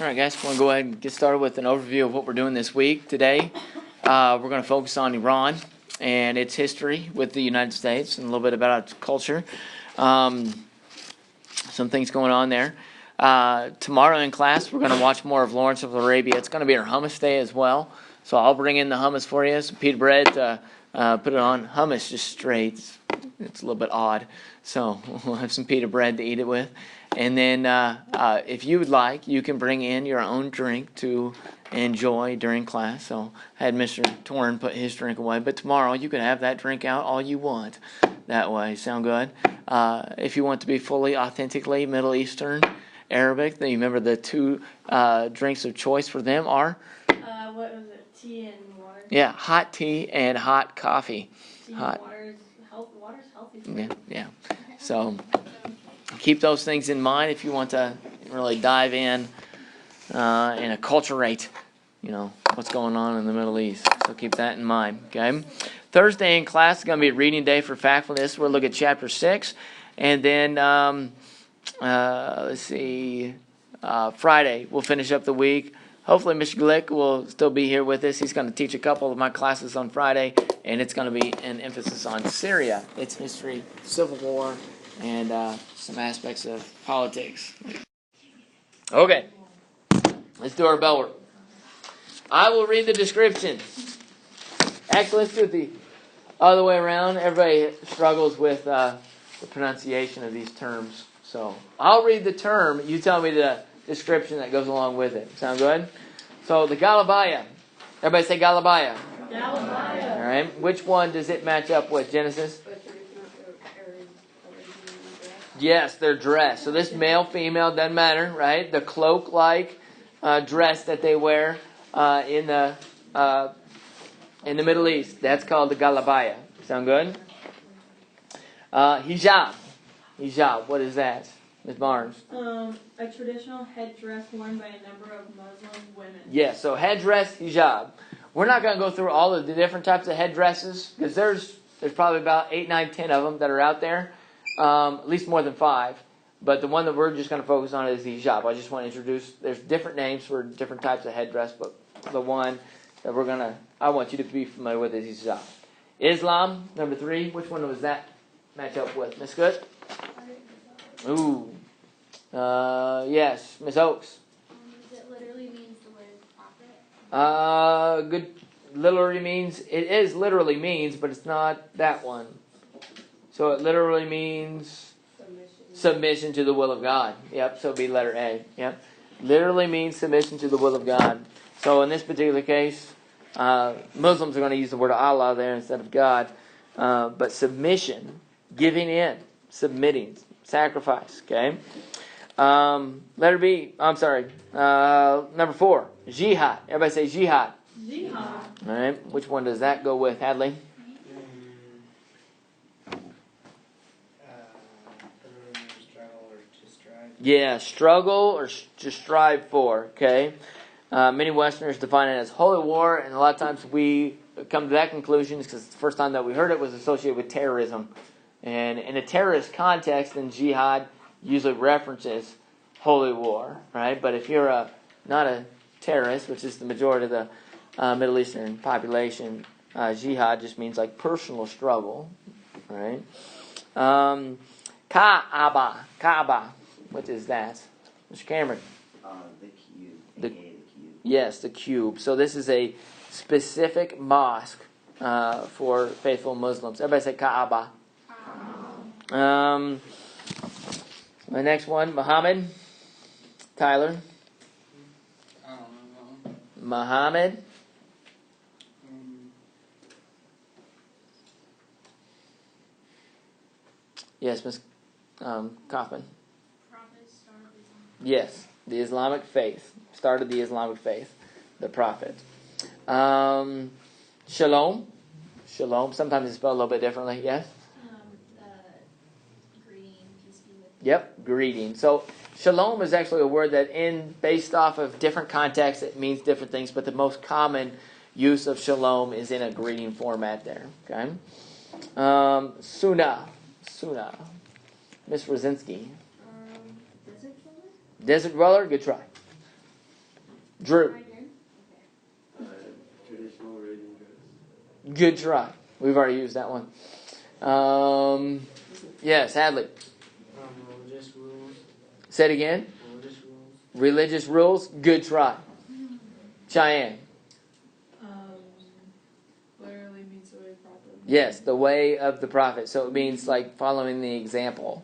All right, guys, we're going to go ahead and get started with an overview of what we're doing this week. Today, we're going to focus on Iran and its history with the United States and a little bit about its culture. Some things going on there. Tomorrow in class, we're going to watch more of Lawrence of Arabia. It's going to be our hummus day as well. So I'll bring in the hummus for you. Some pita bread, put it on. Hummus just straight. It's a little bit odd. So we'll have some pita bread to eat it with. And then if you would like, you can bring in your own drink to enjoy during class. So I had Mr. Torn put his drink away. But tomorrow you can have that drink out all you want that way. Sound good? If you want to be fully, authentically Middle Eastern, Arabic, then you remember the two drinks of choice for them are? What was it? Tea and water? Yeah, hot tea and hot coffee. Tea hot. And water's healthy for you. Yeah. So keep those things in mind if you want to really dive in and acculturate, what's going on in the Middle East. So keep that in mind, okay? Thursday in class is going to be a reading day for Factfulness. We'll look at chapter 6. And then, let's see, Friday we'll finish up the week. Hopefully Mr. Glick will still be here with us. He's going to teach a couple of my classes on Friday, and it's going to be an emphasis on Syria, its history, civil war, and some aspects of politics. Okay, let's do our bell work. I will read the description. Actually, let's do it the other way around. Everybody struggles with the pronunciation of these terms. So I'll read the term. You tell me the description that goes along with it. Sound good? So the Galabaya. Everybody say Galabaya. Galabaya. All right. Which one does it match up with? Genesis? Yes, they're dressed. So this male, female, doesn't matter, right? The cloak-like dress that they wear in the Middle East. That's called the Galabaya. Sound good? Hijab. Hijab. What is that? Ms. Barnes. A traditional headdress worn by a number of Muslim women. Yes, so headdress, hijab. We're not going to go through all of the different types of headdresses because there's probably about 8, 9, 10 of them that are out there, at least more than 5. But the one that we're just going to focus on is the hijab. I just want to introduce, there's different names for different types of headdress, but the one that I want you to be familiar with is hijab. Islam, number 3. Which one was that match up with? Miss Good? Ooh. Yes, Miss Oaks. Does it literally means the word prophet? Good. Literally means, it is literally means, but it's not that one. So it literally means submission to the will of God. Yep, so it'd be letter A. Yep. Literally means submission to the will of God. So in this particular case, Muslims are going to use the word Allah there instead of God. But submission, giving in, submitting, sacrifice, okay? Letter B, I'm sorry, number 4, jihad. Everybody say jihad. Jihad. All right, which one does that go with, Hadley? Yeah, struggle or to strive for, okay? Many Westerners define it as holy war, and a lot of times we come to that conclusion because the first time that we heard it was associated with terrorism. And in a terrorist context, then jihad usually references holy war, right? But if you're not a terrorist, which is the majority of the Middle Eastern population, jihad just means like personal struggle, right? Kaaba. What is that? Mr. Cameron? The cube. The cube. Yes, the cube. So this is a specific mosque for faithful Muslims. Everybody say Kaaba. The next one, Muhammad. Tyler. Muhammad. Yes, Ms. Kaufman. Yes, the Islamic faith. Started the Islamic faith. The Prophet. Shalom. Shalom. Sometimes it's spelled a little bit differently. Yes? Greeting, peace be with you. Yep, greeting. So shalom is actually a word that based off of different contexts, it means different things, but the most common use of shalom is in a greeting format there. Okay? Sunnah. Miss Rosinski. Desert dweller? Desert dweller, good try. Drew. My turn? Traditional wedding dress. Good try. We've already used that one. Yes, Hadley. Religious rules. Say it again. Religious rules. Religious rules. Good try. Cheyenne. Literally means the way of prophet. Yes, the way of the prophet. So it means like following the example.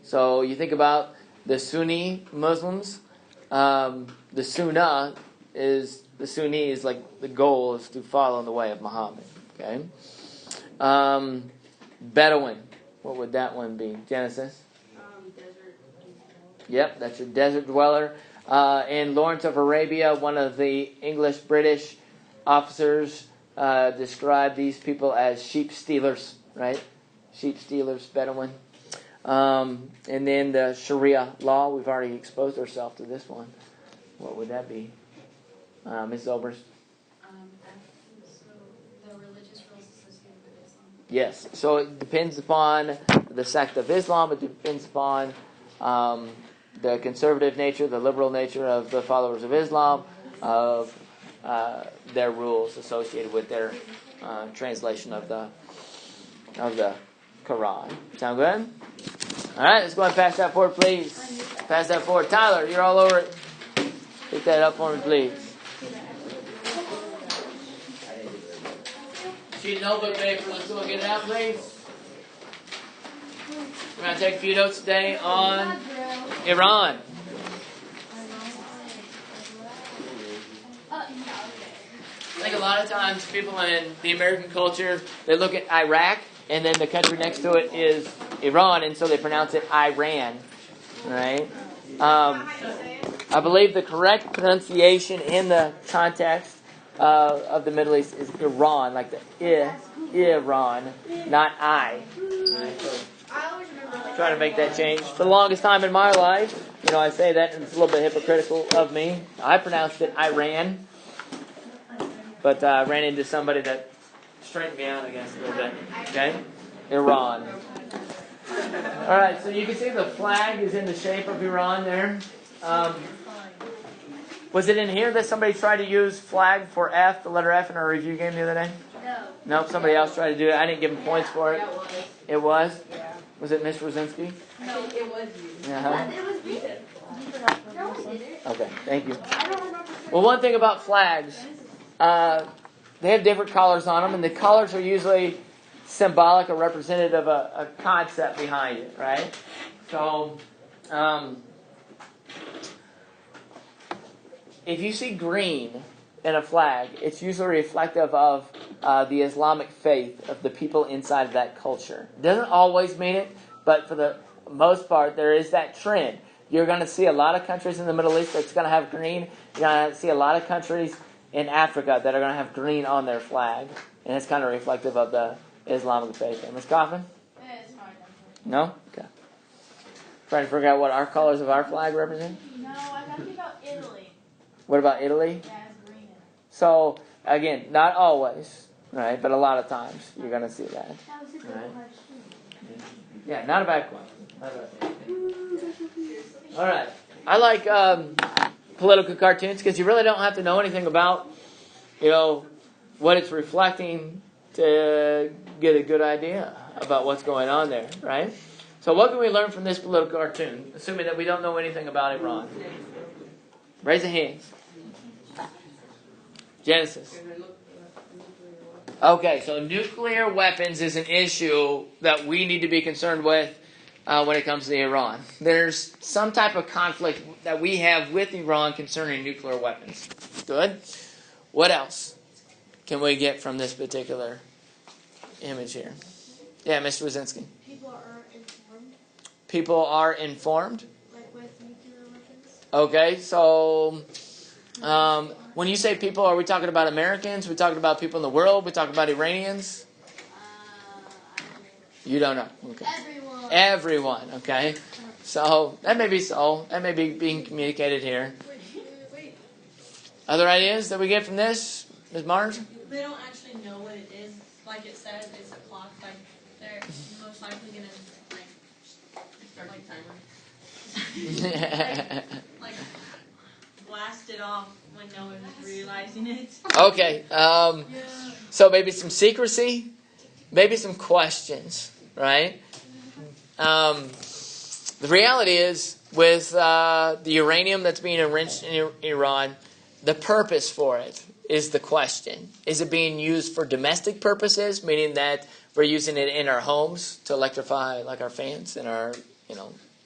So you think about the Sunni Muslims. The Sunnah is the Sunni is like the goal is to follow in the way of Muhammad. Okay. Bedouin. What would that one be? Genesis. Desert. Yep, that's your desert dweller. In Lawrence of Arabia, one of the English-British officers described these people as sheep stealers, right? Sheep stealers, Bedouin. And then the Sharia law, we've already exposed ourselves to this one. What would that be? Mrs. Oberst? So the religious rules associated with Islam. Yes. So it depends upon the sect of Islam. It depends upon the conservative nature, the liberal nature of the followers of Islam, of their rules associated with their translation of the Quran. Sound good? All right, let's go ahead and pass that forward, please. Pass that forward. Tyler, you're all over it. Pick that up for me, please. Sheet notebook paper. Let's go and get it out, please. We're going to take a few notes today on Iran. I think a lot of times people in the American culture, they look at Iraq, and then the country next to it is Iran, and so they pronounce it Iran. Right? I believe the correct pronunciation in the context of the Middle East is Iran, like the Iran, not I. Right? So, trying to make that change. For the longest time in my life, I say that, and it's a little bit hypocritical of me. I pronounced it Iran, but I ran into somebody that straightened me out, I guess, a little bit. Okay? Iran. All right, so you can see the flag is in the shape of Iran there. Was it in here that somebody tried to use flag for F, the letter F, in our review game the other day? No. Nope, somebody else tried to do it. I didn't give them points for it. Yeah, it was. It was? Yeah. Was it Ms. Rosinski? No, it was you. Uh-huh. It was me. No, I didn't. Okay, thank you. I don't remember. Well, one thing about flags, they have different colors on them, and the colors are usually symbolic or representative of a concept behind it, right? So, if you see green in a flag, it's usually reflective of the Islamic faith of the people inside of that culture. It doesn't always mean it, but for the most part, there is that trend. You're going to see a lot of countries in the Middle East that's going to have green. You're going to see a lot of countries in Africa that are going to have green on their flag, and it's kind of reflective of the Islamic faith. Ms. Coffin? It's hard. No? Okay. Trying to figure out what our colors of our flag represent? No, I gotta think about Italy. What about Italy? Yeah, it's green. So, again, not always, right? But a lot of times you're going to see that. That was a good Right. question. Yeah, not a bad question. Not a bad question. All right. I like political cartoons because you really don't have to know anything about, what it's reflecting to get a good idea about what's going on there, right? So what can we learn from this political cartoon, assuming that we don't know anything about Iran? Raise a hand. Genesis. Okay, so nuclear weapons is an issue that we need to be concerned with when it comes to Iran. There's some type of conflict that we have with Iran concerning nuclear weapons. Good. What else can we get from this particular image here? Yeah, Mr. Wazinski. People are informed, People are informed. like with nuclear weapons. Okay, so when you say people, are we talking about Americans? Are we talking about people in the world? Are we talking about Iranians? I don't know. You don't know. Okay. Everyone. Everyone, okay? So, that may be so. That may be being communicated here. Wait. Other ideas that we get from this? Ms. Mars? They don't actually know what it is. Like it says, it's a clock. Like they're most likely gonna start the timer. Like blast it it off when no one was realizing it. Okay. So maybe some secrecy, maybe some questions, right? The reality is, with the uranium that's being enriched in Iran, the purpose for it is the question. Is it being used for domestic purposes, meaning that we're using it in our homes to electrify like our fans and our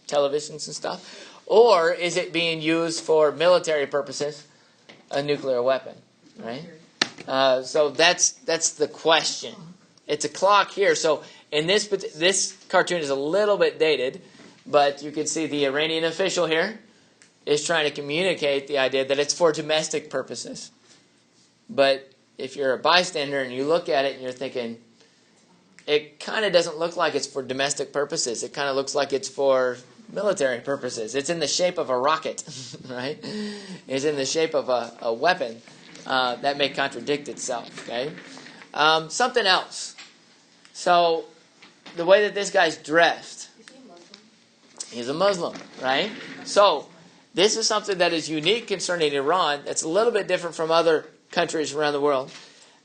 televisions and stuff? Or is it being used for military purposes, a nuclear weapon, right? So that's the question. It's a clock here. So in this cartoon is a little bit dated, but you can see the Iranian official here is trying to communicate the idea that it's for domestic purposes. But if you're a bystander and you look at it and you're thinking, it kind of doesn't look like it's for domestic purposes. It kind of looks like it's for military purposes. It's in the shape of a rocket, right? It's in the shape of a weapon that may contradict itself, okay? Something else. So the way that this guy's dressed, he's a Muslim, right? So this is something that is unique concerning Iran that's a little bit different from other countries around the world.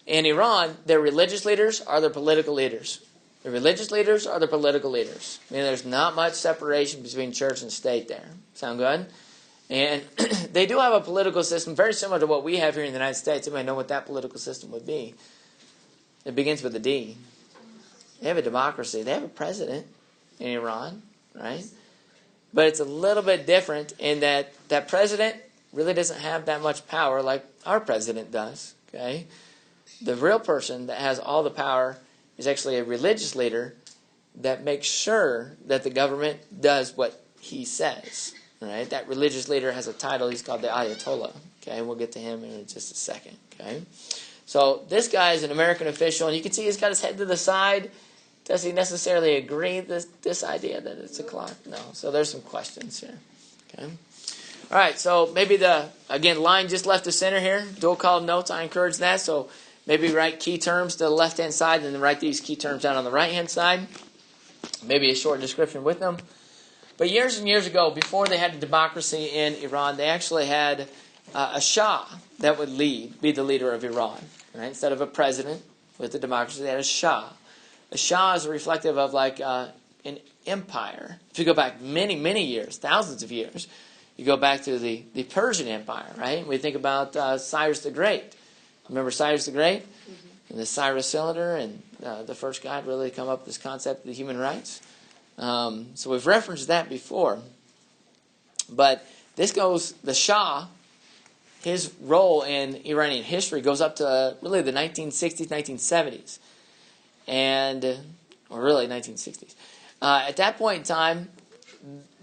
In Iran, their religious leaders are their political leaders. The religious leaders are the political leaders. I mean, there's not much separation between church and state there. Sound good? And they do have a political system very similar to what we have here in the United States. You may know what that political system would be. It begins with a D. They have a democracy. They have a president in Iran, right? But it's a little bit different in that that president really doesn't have that much power like our president does, okay? The real person that has all the power is actually a religious leader that makes sure that the government does what he says, right? That religious leader has a title. He's called the Ayatollah, okay? We'll get to him in just a second, okay? So this guy is an American official, and you can see he's got his head to the side. Does he necessarily agree with this idea that it's a clock? No. So there's some questions here, okay? All right, so maybe again, line just left of center here. Dual column notes, I encourage that. So maybe write key terms to the left-hand side and then write these key terms down on the right-hand side. Maybe a short description with them. But years and years ago, before they had a democracy in Iran, they actually had a Shah that would be the leader of Iran. Right? Instead of a president with the democracy, they had a Shah. A Shah is reflective of like an empire. If you go back many, many years, thousands of years, you go back to the Persian Empire, right? We think about Cyrus the Great. Remember Cyrus the Great? Mm-hmm. And the Cyrus Cylinder and the first guy to really come up with this concept of the human rights. So we've referenced that before. But the Shah, his role in Iranian history goes up to really the 1960s, 1970s. Or really 1960s. At that point in time,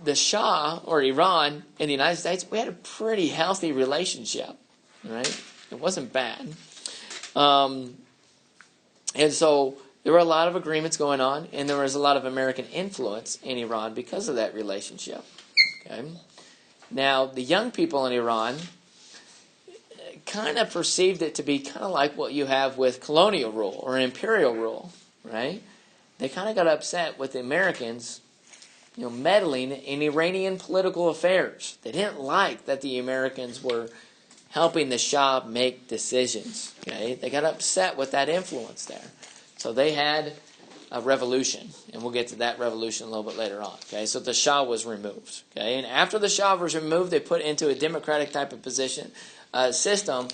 the Shah, or Iran, and the United States, we had a pretty healthy relationship, right? It wasn't bad. And so there were a lot of agreements going on, and there was a lot of American influence in Iran because of that relationship. Okay. Now, the young people in Iran kind of perceived it to be kind of like what you have with colonial rule or imperial rule, right? They kind of got upset with the Americans meddling in Iranian political affairs. They didn't like that the Americans were helping the Shah make decisions. Okay? They got upset with that influence there. So they had a revolution, and we'll get to that revolution a little bit later on. Okay? So the Shah was removed. Okay? And after the Shah was removed, they put into a democratic type of system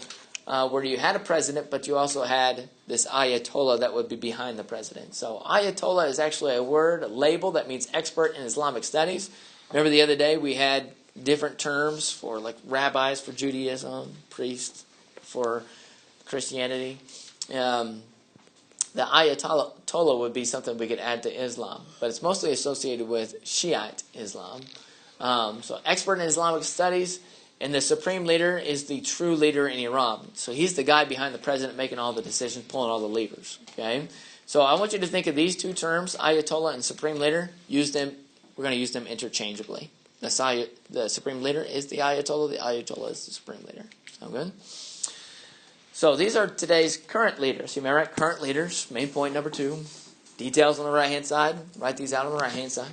where you had a president, but you also had this Ayatollah that would be behind the president. So Ayatollah is actually a word, a label that means expert in Islamic studies. Remember the other day we had different terms for like rabbis for Judaism, priests for Christianity. The Ayatollah would be something we could add to Islam, but it's mostly associated with Shiite Islam. So expert in Islamic studies. And the supreme leader is the true leader in Iran. So he's the guy behind the president making all the decisions, pulling all the levers. Okay? So I want you to think of these two terms, Ayatollah and supreme leader. Use them. We're going to use them interchangeably. The supreme leader is the Ayatollah is the supreme leader. Sound good? So these are today's current leaders. You may write current leaders, main point number 2. Details on the right-hand side. Write these out on the right-hand side.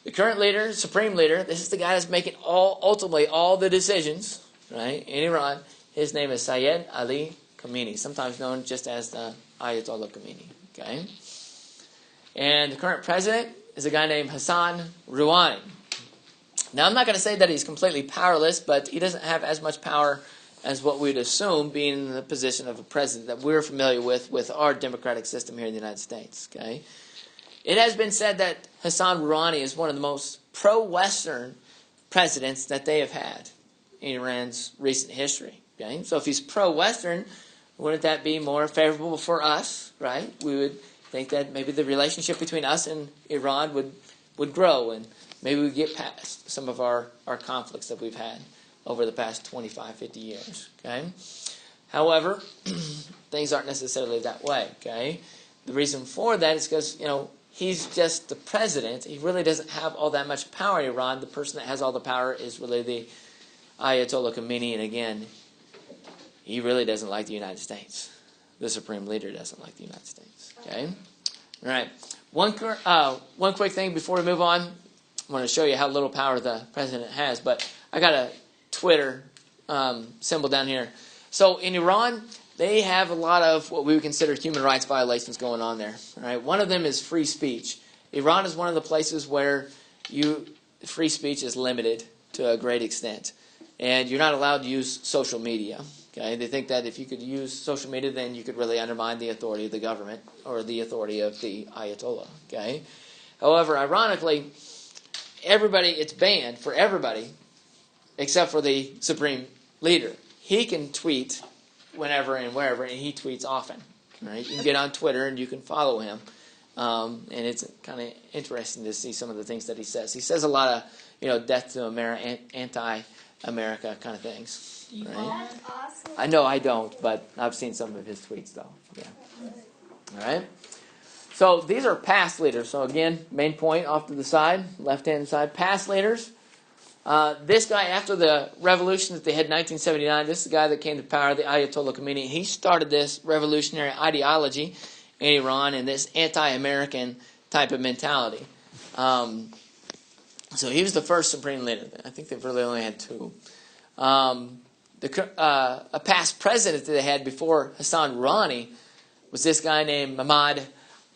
The current leader, supreme leader, this is the guy that's making ultimately all the decisions. right, in Iran. His name is Syed Ali Khamenei, sometimes known just as the Ayatollah Khamenei. Okay, and the current president is a guy named Hassan Rouhani. Now, I'm not going to say that he's completely powerless, but he doesn't have as much power as what we'd assume being in the position of a president that we're familiar with our democratic system here in the United States. Okay, it has been said that Hassan Rouhani is one of the most pro-Western presidents that they have had in Iran's recent history. Okay, so if he's pro-Western, wouldn't that be more favorable for us, right? We would think that maybe the relationship between us and Iran would grow, and maybe we get past some of our conflicts that we've had over the past 25, 50 years. Okay? However, things aren't necessarily that way. Okay? The reason for that is because, he's just the president. He really doesn't have all that much power in Iran. The person that has all the power is really the Ayatollah Khamenei, and again, he really doesn't like the United States. The supreme leader doesn't like the United States. Okay? All right. One quick thing before we move on. I want to show you how little power the president has, but I got a Twitter symbol down here. So in Iran, they have a lot of what we would consider human rights violations going on there. All right? One of them is free speech. Iran is one of the places where free speech is limited to a great extent, and you're not allowed to use social media. Okay? They think that if you could use social media, then you could really undermine the authority of the government or the authority of the Ayatollah. Okay? However, ironically, it's banned for everybody except for the supreme leader. He can tweet whenever and wherever, and he tweets often. Right? You can get on Twitter and you can follow him, and it's kind of interesting to see some of the things that he says. He says a lot of death to America, anti-America kind of things. Right? That's awesome. I know I don't, but I've seen some of his tweets though. Yeah. All right. So these are past leaders. So again, main point off to the side, left-hand side, past leaders. This guy, after the revolution that they had in 1979, this is the guy that came to power, the Ayatollah Khamenei. He started this revolutionary ideology in Iran and this anti-American type of mentality. So he was the first supreme leader. I think they've really only had two. A past president that they had before Hassan Rouhani was this guy named Mahmoud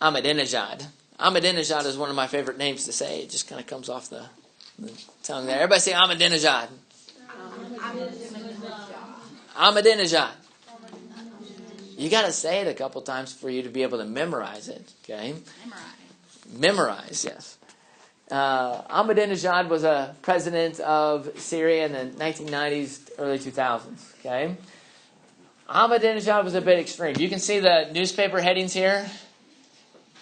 Ahmadinejad. Ahmadinejad is one of my favorite names to say. It just kind of comes off the tongue there. Everybody say Ahmadinejad. Ahmadinejad. You got to say it a couple times for you to be able to memorize it. Okay? Memorize, yes. Ahmadinejad was a president of Syria in the 1990s, early 2000s. Okay? Ahmadinejad was a bit extreme. You can see the newspaper headings here.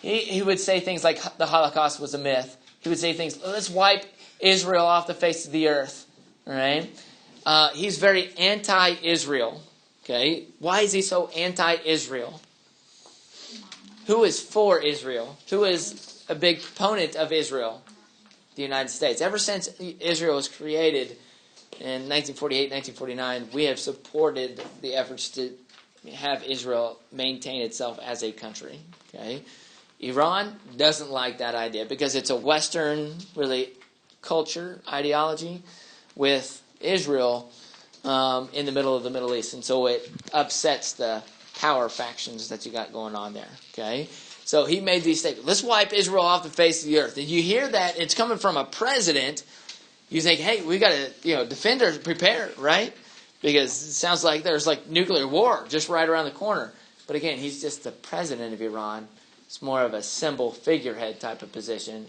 He would say things like the Holocaust was a myth. He would say things, let's wipe Israel off the face of the earth. All right? He's very anti-Israel. Okay? Why is he so anti-Israel? Who is for Israel? Who is a big proponent of Israel? The United States. Ever since Israel was created in 1948, 1949, we have supported the efforts to have Israel maintain itself as a country. Okay? Iran doesn't like that idea because it's a Western, really, culture, ideology with Israel in the middle of the Middle East. And so it upsets the power factions that you got going on there. Okay? So he made these statements. Let's wipe Israel off the face of the earth. And you hear that it's coming from a president. You think, hey, we got to, defend or prepare, right? Because it sounds like there's nuclear war just right around the corner. But again, he's just the president of Iran. It's more of a symbol figurehead type of position,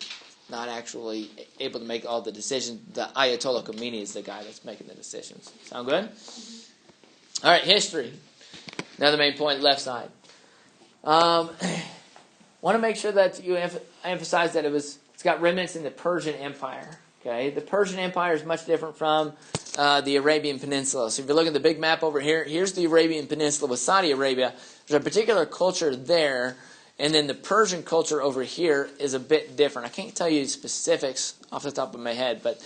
not actually able to make all the decisions. The Ayatollah Khamenei is the guy that's making the decisions. Sound good? All right, history. Another main point, left side. Want to make sure that you emphasize that it's got remnants in the Persian Empire. Okay, the Persian Empire is much different from the Arabian Peninsula. So if you look at the big map over here, here's the Arabian Peninsula with Saudi Arabia. There's a particular culture there, and then the Persian culture over here is a bit different. I can't tell you specifics off the top of my head, but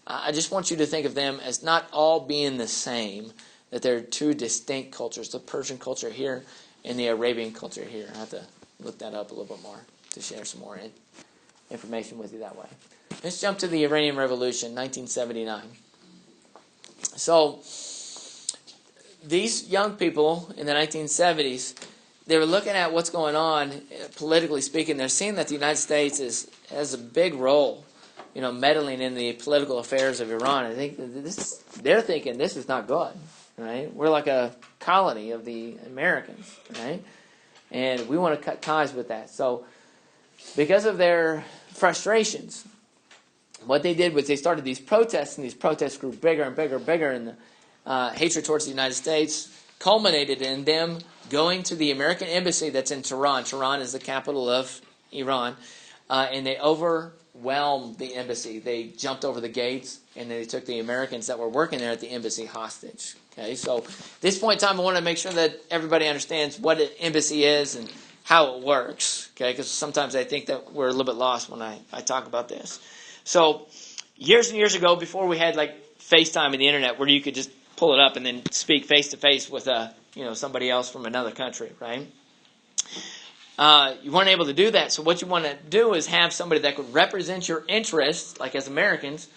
I just want you to think of them as not all being the same, that they're two distinct cultures, the Persian culture here and the Arabian culture here. I have to look that up a little bit more to share some more information with you that way. Let's jump to the Iranian Revolution, 1979. So, these young people in the 1970s, they were looking at what's going on politically speaking. They're seeing that the United States has a big role, meddling in the political affairs of Iran. I think they're thinking this is not good, right? We're like a colony of the Americans, right? And we want to cut ties with that. So because of their frustrations, what they did was they started these protests, and these protests grew bigger and bigger and bigger, and the hatred towards the United States culminated in them going to the American embassy that's in Tehran. Tehran is the capital of Iran, and they overwhelmed the embassy. They jumped over the gates, and they took the Americans that were working there at the embassy hostage. Okay, so at this point in time, I want to make sure that everybody understands what an embassy is and how it works. Okay, because sometimes I think that we're a little bit lost when I talk about this. So years and years ago, before we had like FaceTime and the internet, where you could just pull it up and then speak face to face with somebody else from another country, right? You weren't able to do that. So what you want to do is have somebody that could represent your interests, like as Americans,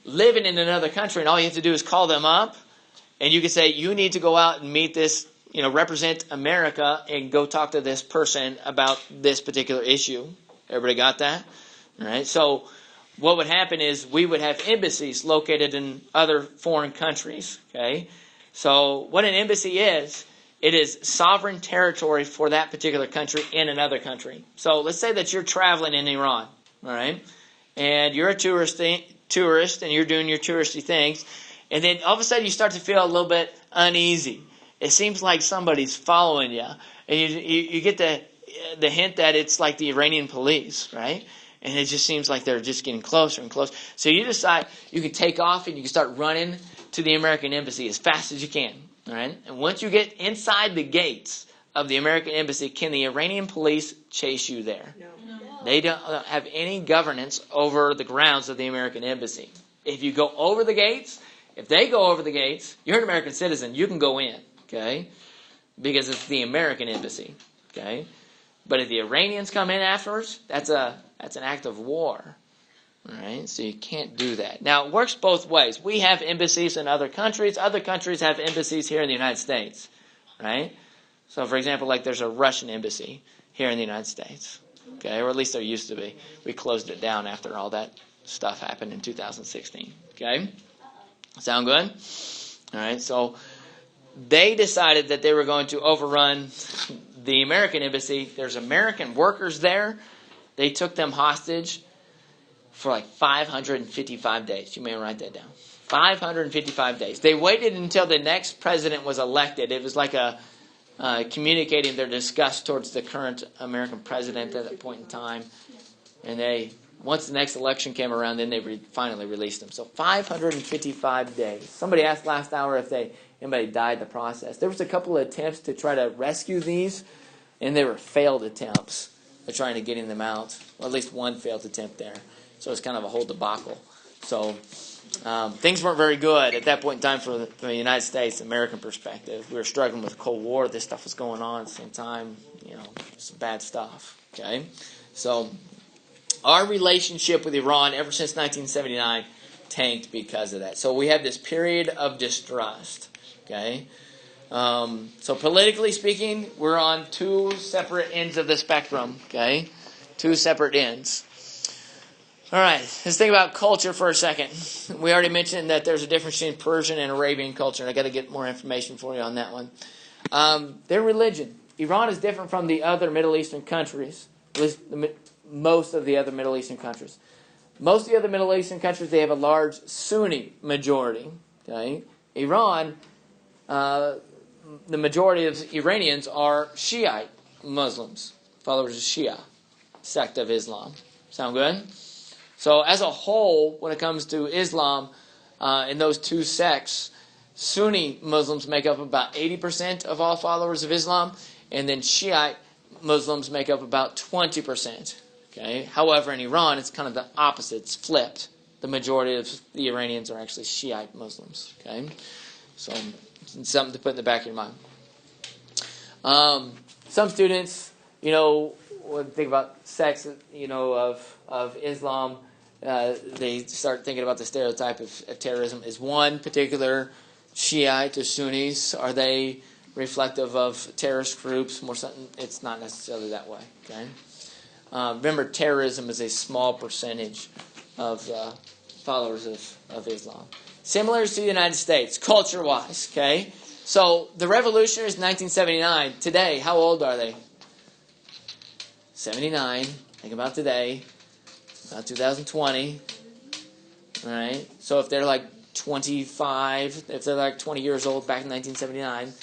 living in another country, and all you have to do is call them up, and you can say, you need to go out and meet this, represent America, and go talk to this person about this particular issue. Everybody got that? All right. So what would happen is we would have embassies located in other foreign countries. Okay. So what an embassy is, it is sovereign territory for that particular country in another country. So let's say that you're traveling in Iran, all right, and you're a tourist and you're doing your touristy things, and then all of a sudden you start to feel a little bit uneasy. It seems like somebody's following you, and you get the hint that it's like the Iranian police, right? And it just seems like they're just getting closer and closer. So you decide you can take off and you can start running to the American embassy as fast as you can. All right? And once you get inside the gates of the American embassy, can the Iranian police chase you there? No. They don't have any governance over the grounds of the American embassy. If you go over the gates, if they go over the gates, you're an American citizen. You can go in, okay? Because it's the American embassy, okay? But if the Iranians come in afterwards, that's an act of war. All right? So you can't do that. Now, it works both ways. We have embassies in other countries. Other countries have embassies here in the United States. Right? So, for example, like there's a Russian embassy here in the United States. Okay? Or at least there used to be. We closed it down after all that stuff happened in 2016. Okay? Sound good? All right? So they decided that they were going to overrun the American embassy. There's American workers there. They took them hostage for like 555 days. You may write that down. 555 days. They waited until the next president was elected. It was like communicating their disgust towards the current American president at that point in time. And once the next election came around, then they finally released them. So 555 days. Somebody asked last hour if anybody died in the process. There was a couple of attempts to try to rescue these, and they were failed attempts at trying to getting them out. Well, at least one failed attempt there. So it's kind of a whole debacle. So things weren't very good at that point in time from the United States, American perspective. We were struggling with the Cold War. This stuff was going on at the same time. Some bad stuff. Okay? So our relationship with Iran ever since 1979 tanked because of that. So we have this period of distrust. Okay? So politically speaking, we're on two separate ends of the spectrum. Okay? Two separate ends. All right, let's think about culture for a second. We already mentioned that there's a difference between Persian and Arabian culture, and I got to get more information for you on that one. Their religion. Iran is different from the other Middle Eastern countries, at least most of the other Middle Eastern countries. Most of the other Middle Eastern countries, they have a large Sunni majority. Okay, Iran, the majority of Iranians are Shiite Muslims, followers of Shia sect of Islam. Sound good? So as a whole, when it comes to Islam, in those two sects, Sunni Muslims make up about 80% of all followers of Islam, and then Shiite Muslims make up about 20%. Okay. However, in Iran, it's kind of the opposite. It's flipped. The majority of the Iranians are actually Shiite Muslims. Okay. So it's something to put in the back of your mind. Some students, when they think about sects, of Islam, they start thinking about the stereotype of terrorism is one particular Shiite or Sunnis? Are they reflective of terrorist groups? More something? It's not necessarily that way. Okay. Remember, terrorism is a small percentage of followers of Islam. Similar to the United States, culture-wise. Okay. So the revolutionaries in 1979. Today, how old are they? 79. Think about today. About 2020. All right. So if they're like 25, if they're like 20 years old back in 1979,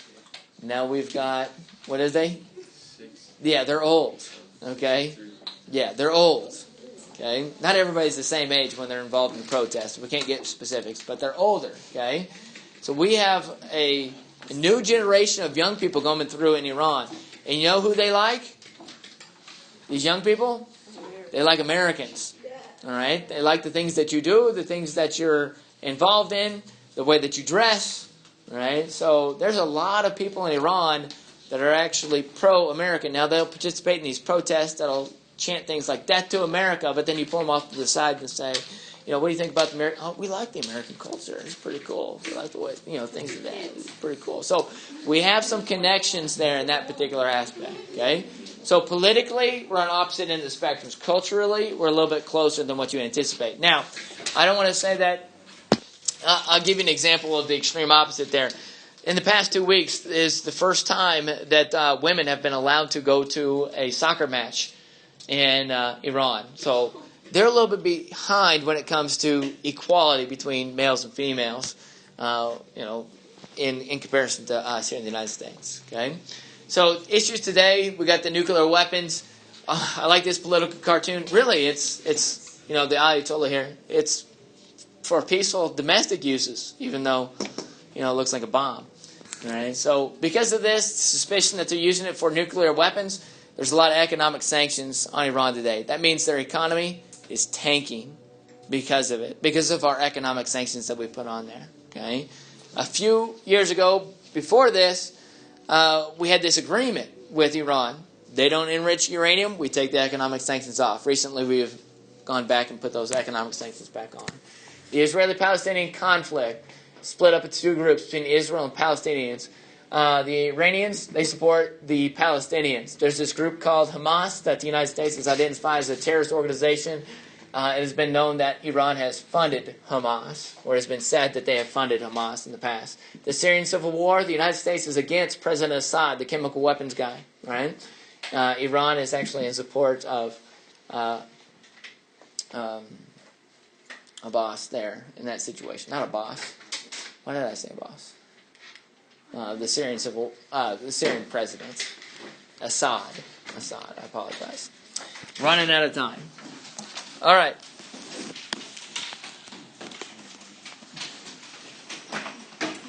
now we've got, what is they? 6. Yeah, they're old. Okay. Yeah, they're old. Okay. Not everybody's the same age when they're involved in the protests. We can't get specifics, but they're older. Okay. So we have a new generation of young people coming through in Iran. And you know who they like? These young people? They like Americans. All right? They like the things that you do, the things that you're involved in, the way that you dress. All right? So there's a lot of people in Iran that are actually pro-American. Now, they'll participate in these protests that'll chant things like death to America, but then you pull them off to the side and say, what do you think about the American? Oh, we like the American culture. It's pretty cool. We like the way, things are that. It's pretty cool. So we have some connections there in that particular aspect. Okay? So politically, we're on opposite end of the spectrum. Culturally, we're a little bit closer than what you anticipate. Now, I don't want to say that. I'll give you an example of the extreme opposite there. In the past 2 weeks is the first time that women have been allowed to go to a soccer match in Iran. So they're a little bit behind when it comes to equality between males and females, in comparison to us here in the United States. Okay. So issues today, we got the nuclear weapons. I like this political cartoon. Really, it's the Ayatollah here. It's for peaceful domestic uses, even though, it looks like a bomb. All right. So because of this suspicion that they're using it for nuclear weapons, there's a lot of economic sanctions on Iran today. That means their economy is tanking because of it, because of our economic sanctions that we put on there. Okay. A few years ago, before this, we had this agreement with Iran. They don't enrich uranium, we take the economic sanctions off. Recently, we've gone back and put those economic sanctions back on. The Israeli-Palestinian conflict split up into two groups between Israel and Palestinians. The Iranians, they support the Palestinians. There's this group called Hamas that the United States has identified as a terrorist organization. It has been known that Iran has funded Hamas, or has been said that they have funded Hamas in the past. The Syrian civil war, the United States is against President Assad, the chemical weapons guy. Right? Iran is actually in support of Abbas there in that situation. Not Abbas. Why did I say Abbas? The Syrian president, Assad. I apologize. Running out of time. All right.